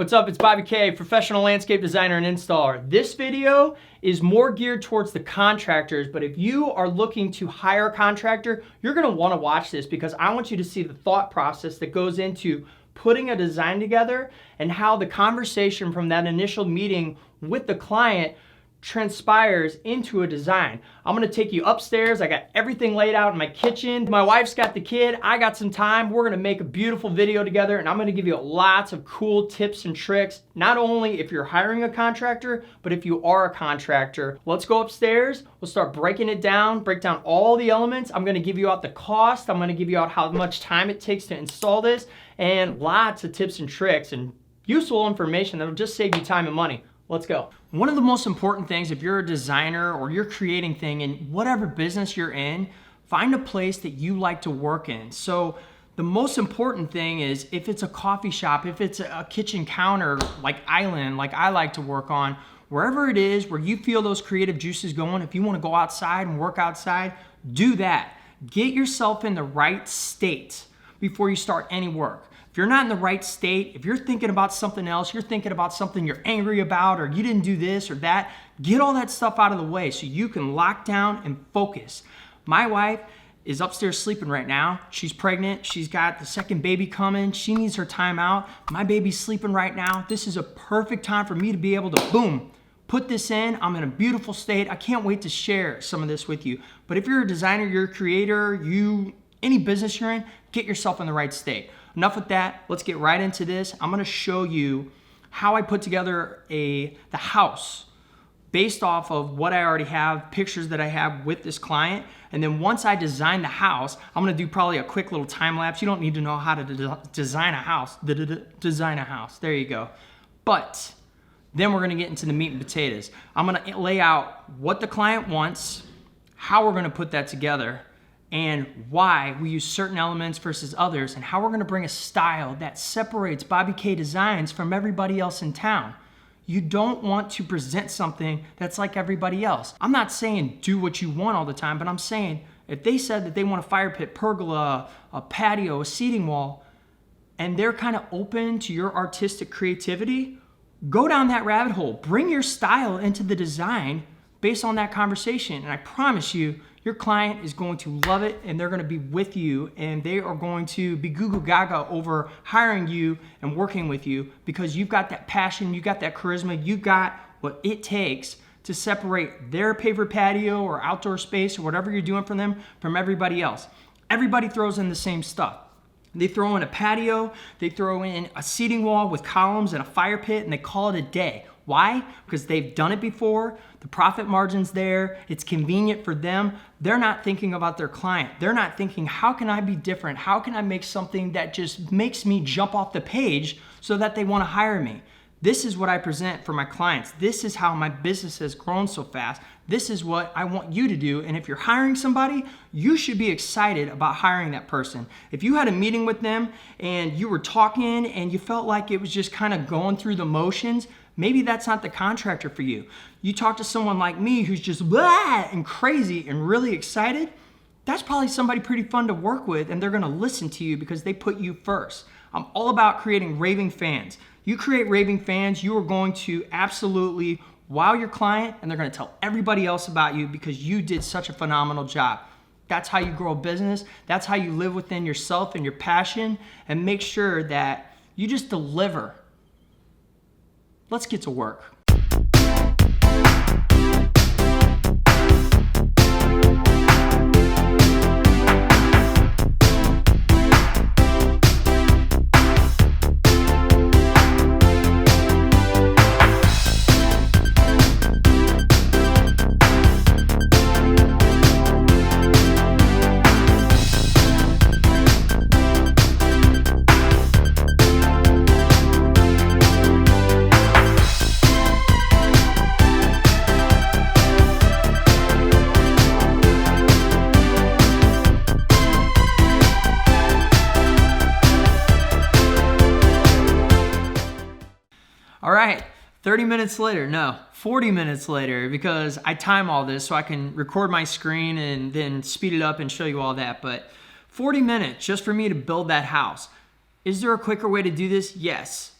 What's up? It's Bobby K, professional landscape designer and installer. This video is more geared towards the contractors, but if you are looking to hire a contractor, you're gonna wanna watch this because I want you to see the thought process that goes into putting a design together and how the conversation from that initial meeting with the client transpires into a design. I'm gonna take you upstairs. I got everything laid out in my kitchen. My wife's got the kid. I got some time. We're gonna make a beautiful video together and I'm gonna give you lots of cool tips and tricks, not only if you're hiring a contractor, but if you are a contractor. Let's go upstairs. We'll start breaking it down, break down all the elements. I'm gonna give you out the cost. I'm gonna give you out how much time it takes to install this and lots of tips and tricks and useful information that'll just save you time and money. Let's go. One of the most important things if you're a designer or you're creating thing in whatever business you're in, find a place that you like to work in. So the most important thing is if it's a coffee shop, if it's a kitchen counter like Island, like I like to work on, wherever it is where you feel those creative juices going, if you want to go outside and work outside, do that. Get yourself in the right state before you start any work. If you're not in the right state, if you're thinking about something else, you're thinking about something you're angry about or you didn't do this or that, get all that stuff out of the way so you can lock down and focus. My wife is upstairs sleeping right now. She's pregnant. She's got the second baby coming. She needs her time out. My baby's sleeping right now. This is a perfect time for me to be able to, boom, put this in. I'm in a beautiful state. I can't wait to share some of this with you. But if you're a designer, you're a creator, any business you're in, get yourself in the right state. Enough with that, let's get right into this. I'm gonna show you how I put together the house based off of what I already have, pictures that I have with this client. And then once I design the house, I'm gonna do probably a quick little time lapse. You don't need to know how to design a house. Design a house, there you go. But then we're gonna get into the meat and potatoes. I'm gonna lay out what the client wants, how we're gonna put that together, and why we use certain elements versus others, and how we're gonna bring a style that separates Bobby K Designs from everybody else in town. You don't want to present something that's like everybody else. I'm not saying do what you want all the time, but I'm saying if they said that they want a fire pit, pergola, a patio, a seating wall, and they're kind of open to your artistic creativity, go down that rabbit hole. Bring your style into the design based on that conversation, and I promise you, your client is going to love it and they're gonna be with you and they are going to be goo goo gaga over hiring you and working with you because you've got that passion, you got that charisma, you got what it takes to separate their favorite patio or outdoor space or whatever you're doing for them from everybody else. Everybody throws in the same stuff. They throw in a patio, they throw in a seating wall with columns and a fire pit and they call it a day. Why? Because they've done it before, the profit margin's there, it's convenient for them. They're not thinking about their client. They're not thinking, how can I be different? How can I make something that just makes me jump off the page so that they wanna hire me? This is what I present for my clients. This is how my business has grown so fast. This is what I want you to do. And if you're hiring somebody, you should be excited about hiring that person. If you had a meeting with them and you were talking and you felt like it was just kind of going through the motions, maybe that's not the contractor for you. You talk to someone like me who's just blah and crazy and really excited, that's probably somebody pretty fun to work with and they're gonna listen to you because they put you first. I'm all about creating raving fans. You create raving fans, you are going to absolutely wow your client and they're gonna tell everybody else about you because you did such a phenomenal job. That's how you grow a business. That's how you live within yourself and your passion and make sure that you just deliver. Let's get to work. All right, 30 minutes later, no, 40 minutes later, because I time all this so I can record my screen and then speed it up and show you all that. But 40 minutes just for me to build that house. Is there a quicker way to do this? Yes.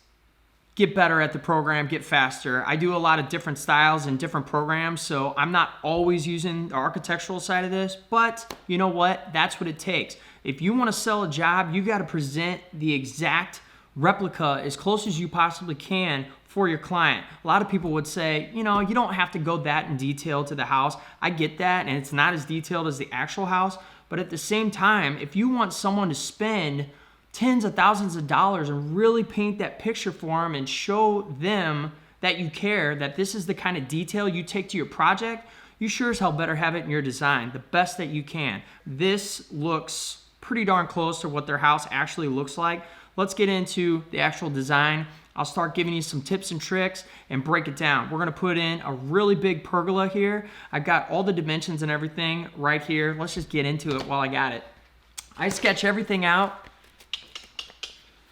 get better at the program, get faster. I do a lot of different styles and different programs, so I'm not always using the architectural side of this, but you know what? That's what it takes. If you want to sell a job, you got to present the exact replica as close as you possibly can for your client. A lot of people would say, you know, you don't have to go that in detail to the house. I get that, and it's not as detailed as the actual house, but at the same time, if you want someone to spend tens of thousands of dollars and really paint that picture for them and show them that you care, that this is the kind of detail you take to your project, you sure as hell better have it in your design, the best that you can. This looks pretty darn close to what their house actually looks like. Let's get into the actual design. I'll start giving you some tips and tricks and break it down. We're gonna put in a really big pergola here. I've got all the dimensions and everything right here. Let's just get into it while I got it. I sketch everything out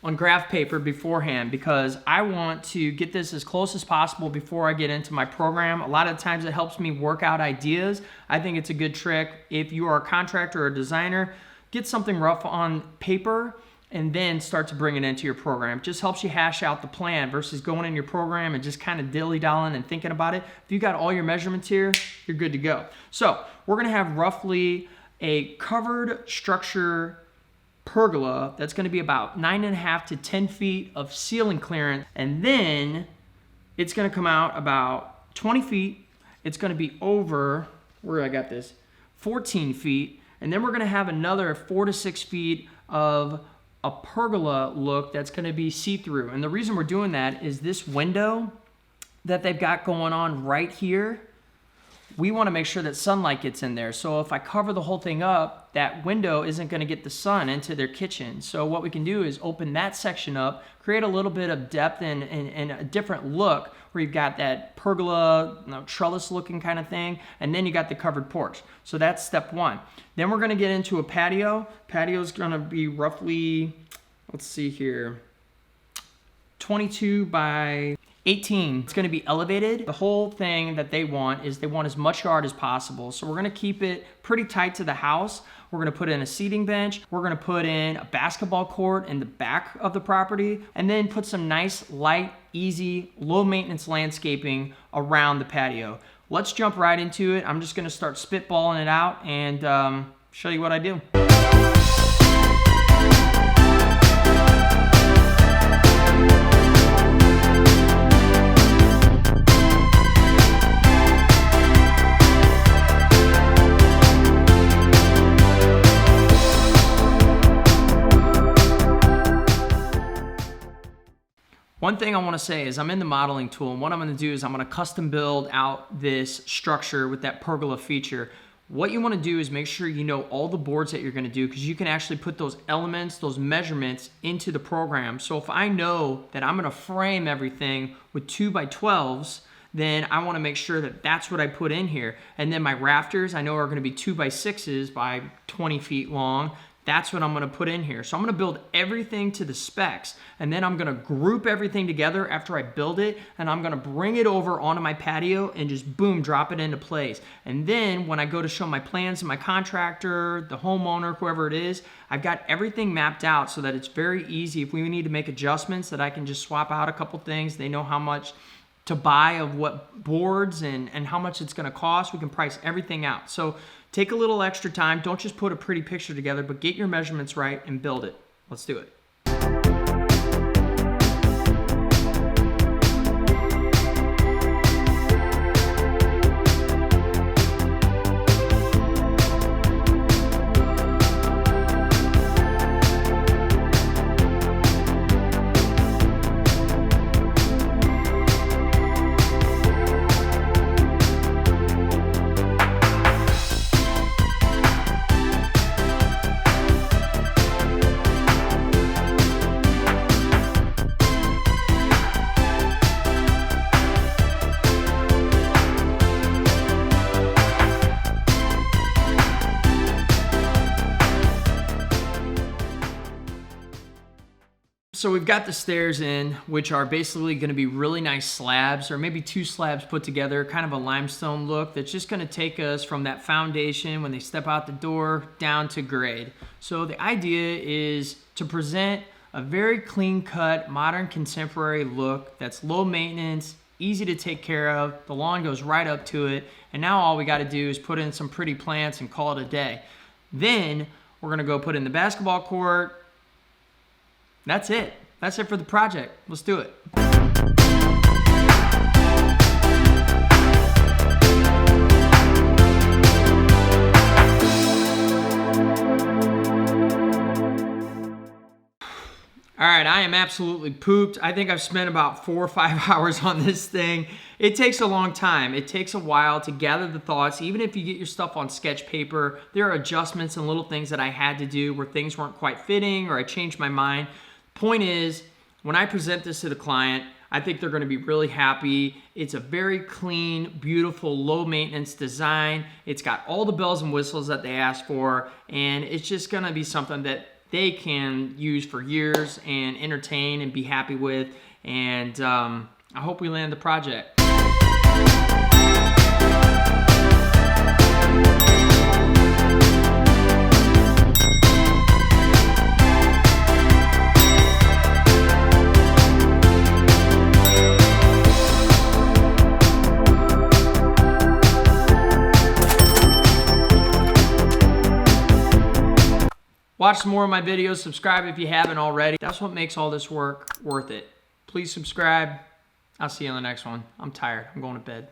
on graph paper beforehand because I want to get this as close as possible before I get into my program. A lot of times it helps me work out ideas. I think it's a good trick. If you are a contractor or a designer, get something rough on paper and then start to bring it into your program. It just helps you hash out the plan versus going in your program and just kind of dilly-dallying and thinking about it. If you got all your measurements here, you're good to go. So we're gonna have roughly a covered structure pergola that's going to be about 9.5 to 10 feet of ceiling clearance, and then it's going to come out about 20 feet. It's going to be over, where I got this, 14 feet, and then we're going to have another 4 to 6 feet of a pergola look that's going to be see-through. And the reason we're doing that is this window that they've got going on right here, we want to make sure that sunlight gets in there. So if I cover the whole thing up, that window isn't going to get the sun into their kitchen. So what we can do is open that section up, create a little bit of depth and a different look where you've got that pergola, trellis looking kind of thing, and then you got the covered porch. So that's step one. Then we're going to get into a patio. Patio is going to be roughly, let's see here, 22 by 18. It's going to be elevated. The whole thing that they want is they want as much yard as possible. So we're going to keep it pretty tight to the house. We're going to put in a seating bench. We're going to put in a basketball court in the back of the property, and then put some nice, light, easy, low maintenance landscaping around the patio. Let's jump right into it. I'm just going to start spitballing it out and show you what I do. One thing I want to say is I'm in the modeling tool, and what I'm going to do is I'm going to custom build out this structure with that pergola feature. What you want to do is make sure you know all the boards that you're going to do, because you can actually put those elements, those measurements into the program. So if I know that I'm going to frame everything with 2x12s, then I want to make sure that that's what I put in here. And then my rafters I know are going to be 2x6s by 20 feet long. That's what I'm going to put in here. So I'm going to build everything to the specs, and then I'm going to group everything together after I build it, and I'm going to bring it over onto my patio and just boom, drop it into place. And then when I go to show my plans to my contractor, the homeowner, whoever it is, I've got everything mapped out so that it's very easy. If we need to make adjustments, that I can just swap out a couple things. They know how much to buy of what boards and how much it's going to cost. We can price everything out. So take a little extra time. Don't just put a pretty picture together, but get your measurements right and build it. Let's do it. So we've got the stairs in, which are basically going to be really nice slabs, or maybe 2 slabs put together, kind of a limestone look that's just going to take us from that foundation when they step out the door down to grade. So the idea is to present a very clean-cut, modern, contemporary look that's low maintenance, easy to take care of. The lawn goes right up to it, and now all we got to do is put in some pretty plants and call it a day. Then we're going to go put in the basketball court. That's it. That's it for the project. Let's do it. All right, I am absolutely pooped. I think I've spent about 4 or 5 hours on this thing. It takes a long time. It takes a while to gather the thoughts. Even if you get your stuff on sketch paper, there are adjustments and little things that I had to do where things weren't quite fitting or I changed my mind. Point is, when I present this to the client, I think they're going to be really happy. It's a very clean, beautiful, low maintenance design. It's got all the bells and whistles that they asked for, and it's just going to be something that they can use for years and entertain and be happy with. And I hope we land the project. Watch some more of my videos. Subscribe if you haven't already. That's what makes all this work worth it. Please subscribe. I'll see you on the next one. I'm tired. I'm going to bed.